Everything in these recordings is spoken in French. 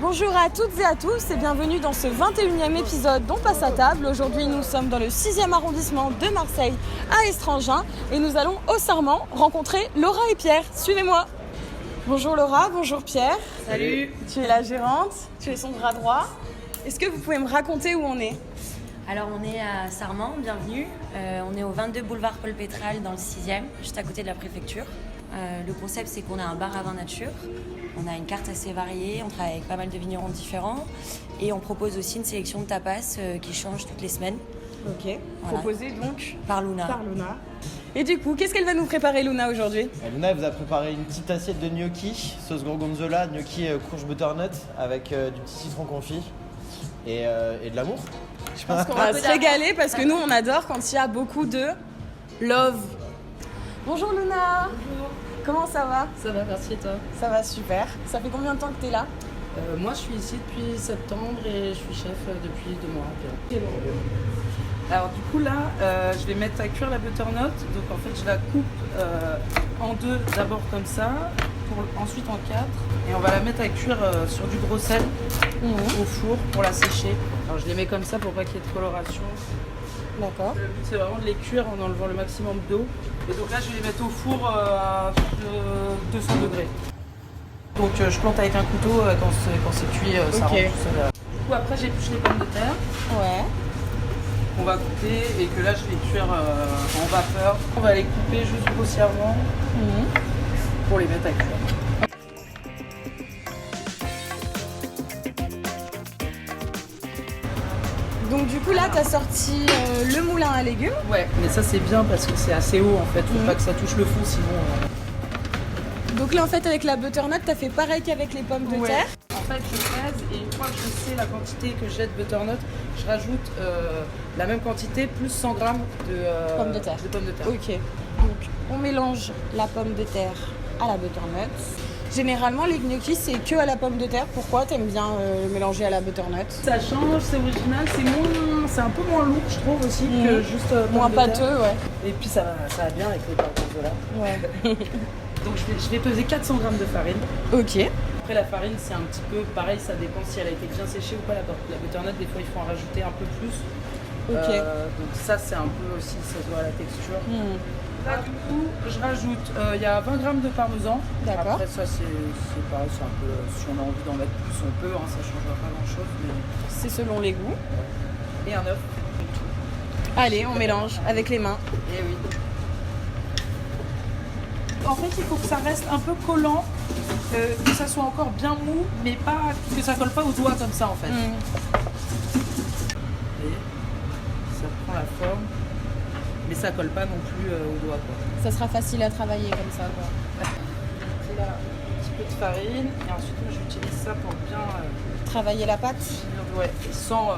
Bonjour à toutes et à tous et bienvenue dans ce 21e épisode d'On passe à table. Aujourd'hui nous sommes dans le 6e arrondissement de Marseille à Estrangin et nous allons au Sarment rencontrer Laura et Pierre. Suivez-moi. Bonjour Laura, bonjour Pierre. Salut. Tu es la gérante, tu es son bras droit. Est-ce que vous pouvez me raconter où on est ? Alors on est à Sarment, bienvenue. On est au 22 boulevard Paul Pétral dans le 6e, juste à côté de la préfecture. Le concept c'est qu'on a un bar à vin nature. On a une carte assez variée, on travaille avec pas mal de vignerons différents et on propose aussi une sélection de tapas qui change toutes les semaines. Ok, Voilà. proposé donc Par Luna. par Luna. Et du coup, qu'est-ce qu'elle va nous préparer Luna aujourd'hui ? Luna vous a préparé une petite assiette de gnocchi, sauce gorgonzola, gnocchi courge butternut avec du petit citron confit et de l'amour. Je pense qu'on va se régaler parce que nous on adore quand il y a beaucoup de love. Bonjour Luna. Bonjour, Comment ça va ? ça va, merci et toi? Ça va super. Ça fait combien de temps que t'es là ? Moi je suis ici depuis septembre et je suis chef depuis 2 mois environ. Alors du coup là, je vais mettre à cuire la butternut. Donc en fait je la coupe en deux, d'abord comme ça, ensuite en 4. Et on va la mettre à cuire sur du gros sel au four pour la sécher. Alors je les mets comme ça pour pas qu'il y ait de coloration. D'accord. Le but c'est vraiment de les cuire en enlevant le maximum d'eau. Et donc là je vais les mettre au four à 200 degrés. Donc je plante avec un couteau quand c'est cuit, ça Ok. rentre tout seul. Du coup après j'épluche les pommes de terre Ouais. qu'on va couper et que là je vais cuire en vapeur. On va les couper juste grossièrement pour les mettre à cuire. Donc du coup là t'as sorti le moulin à légumes. Ouais, mais ça c'est bien parce que c'est assez haut en fait, faut pas que ça touche le fond sinon. Donc là en fait avec la butternut t'as fait pareil qu'avec les pommes de Ouais. terre. En fait je pèse et une fois que je sais la quantité que j'ai de butternut, je rajoute la même quantité plus 100 g de Pommes de terre. Ok. Donc on mélange la pomme de terre à la butternut. Généralement les gnocchis c'est que à la pomme de terre. Pourquoi t'aimes bien mélanger à la butternut ? Ça change, c'est original, c'est un peu moins lourd je trouve aussi que juste pommes Moins de terre. pâteux, ouais. Et puis ça va bien avec les gorgonzola. Ouais. Donc je vais peser 400 g de farine. Ok. Après la farine c'est un petit peu pareil, ça dépend si elle a été bien séchée ou pas la butternut, des fois il faut en rajouter un peu plus. Ok. Donc ça c'est un peu aussi, ça se voit à la texture. Là du coup je rajoute, il y a 20 g de parmesan. D'accord. Après ça c'est pareil, c'est un peu, si on a envie d'en mettre plus on peut, hein, ça changera pas grand chose. C'est selon les goûts. Et un œuf. Allez, on mélange avec les mains. Et oui. En fait, il faut que ça reste un peu collant, que ça soit encore bien mou, mais pas que ça colle pas aux doigts comme ça en fait. Et ça prend la forme, mais ça colle pas non plus aux doigts quoi. Ça sera facile à travailler comme ça, quoi. Et là, un petit peu de farine, et ensuite moi, j'utilise ça pour bien Travailler la pâte. ouais, sans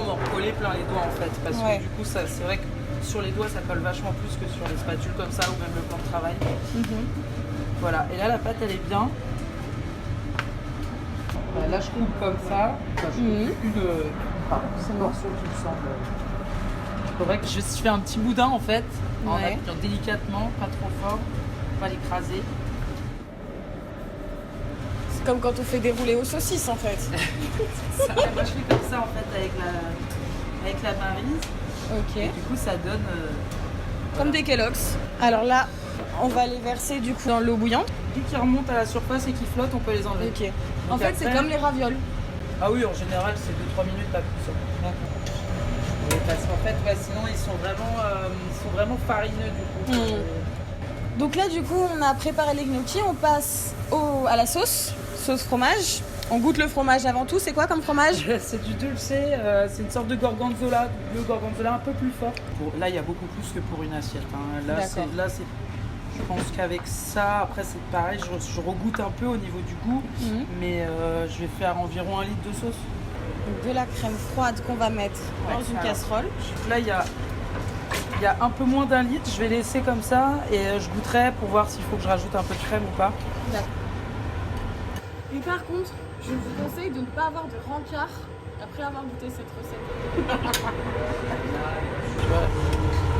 m'en coller plein les doigts en fait, parce Ouais. que du coup ça, c'est vrai que sur les doigts ça colle vachement plus que sur les spatules comme ça ou même le plan de travail. Voilà, et là la pâte elle est bien. Voilà, là je coupe comme ça. Enfin, je coupe une morceau qui me semble. C'est vrai que je fais un petit boudin en fait, en Ouais. appuyant délicatement, pas trop fort, pas l'écraser. C'est comme quand on fait dérouler aux saucisses, en fait. Ça, moi je fais comme ça en fait avec la maryse. Ok. Et du coup ça donne. Comme des Kellogg's. Alors là, on va les verser du coup dans l'eau bouillante. Dès qu'ils remontent à la surface et qu'ils flottent, on peut les enlever. Ok. En Donc fait, c'est après- comme les ravioles. Ah oui, en général, c'est 2-3 minutes, pas plus. Oui, parce qu'en fait, ouais, sinon, ils sont vraiment farineux du coup. Donc là, du coup, on a préparé les gnocchis. On passe à la sauce fromage. On goûte le fromage avant tout. C'est quoi comme fromage ? C'est du dulce, c'est une sorte de gorgonzola, le gorgonzola un peu plus fort. Là, il y a beaucoup plus que pour une assiette. Hein. D'accord. Je pense qu'avec ça, après c'est pareil, je regoute un peu au niveau du goût, mais je vais faire environ 1 litre de sauce. Donc, de la crème froide qu'on va mettre dans une alors, casserole. Là, il y a un peu moins d'1 litre, je vais laisser comme ça et je goûterai pour voir s'il faut que je rajoute un peu de crème ou pas. D'accord. Et par contre, je vous conseille de ne pas avoir de rencard après avoir goûté cette recette. Tu vois,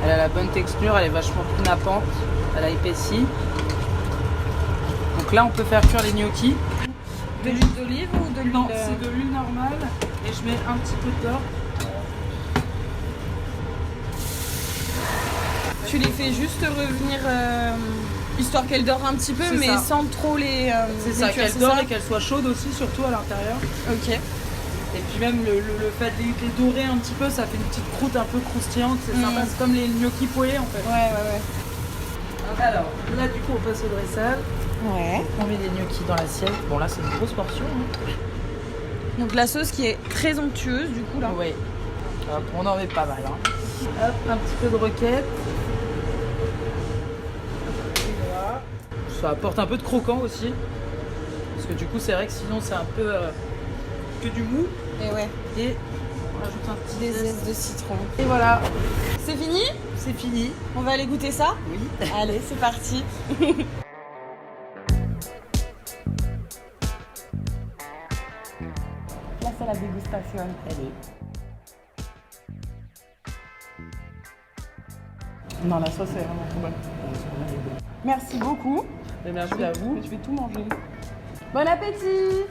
elle a la bonne texture, elle est vachement plus nappante, elle a épaissi. Donc là, on peut faire cuire les gnocchis. De l'huile d'olive ou de l'huile Non, c'est de l'huile normale et je mets un petit peu de beurre. Tu les fais juste revenir, histoire qu'elles dorent un petit peu, C'est mais ça. sans trop les C'est ça, cuire, qu'elle dore et qu'elle soit chaude aussi, surtout à l'intérieur. Ok. Et puis même le fait de les dorer un petit peu, ça fait une petite croûte un peu croustillante, c'est sympa, c'est comme les gnocchis poêlés en fait. Ouais. Alors, là du coup on passe au dressage, Ouais. on met les gnocchis dans l'assiette. Bon là c'est une grosse portion. Hein. Donc la sauce qui est très onctueuse du coup là. Oui. Hop, on en met pas mal. Hein. Hop, un petit peu de roquette. Voilà. Ça apporte un peu de croquant aussi. Parce que du coup c'est vrai que sinon c'est un peu que du mou. Et ouais. Et on rajoute un petit Des zeste. zestes de citron. Et voilà, C'est fini? c'est fini. On va aller goûter ça? Oui. Allez, c'est parti. Là, c'est la dégustation. Allez. Non, la sauce est vraiment trop bonne. Merci beaucoup. Et merci à vous. Je vais tout manger. Bon appétit!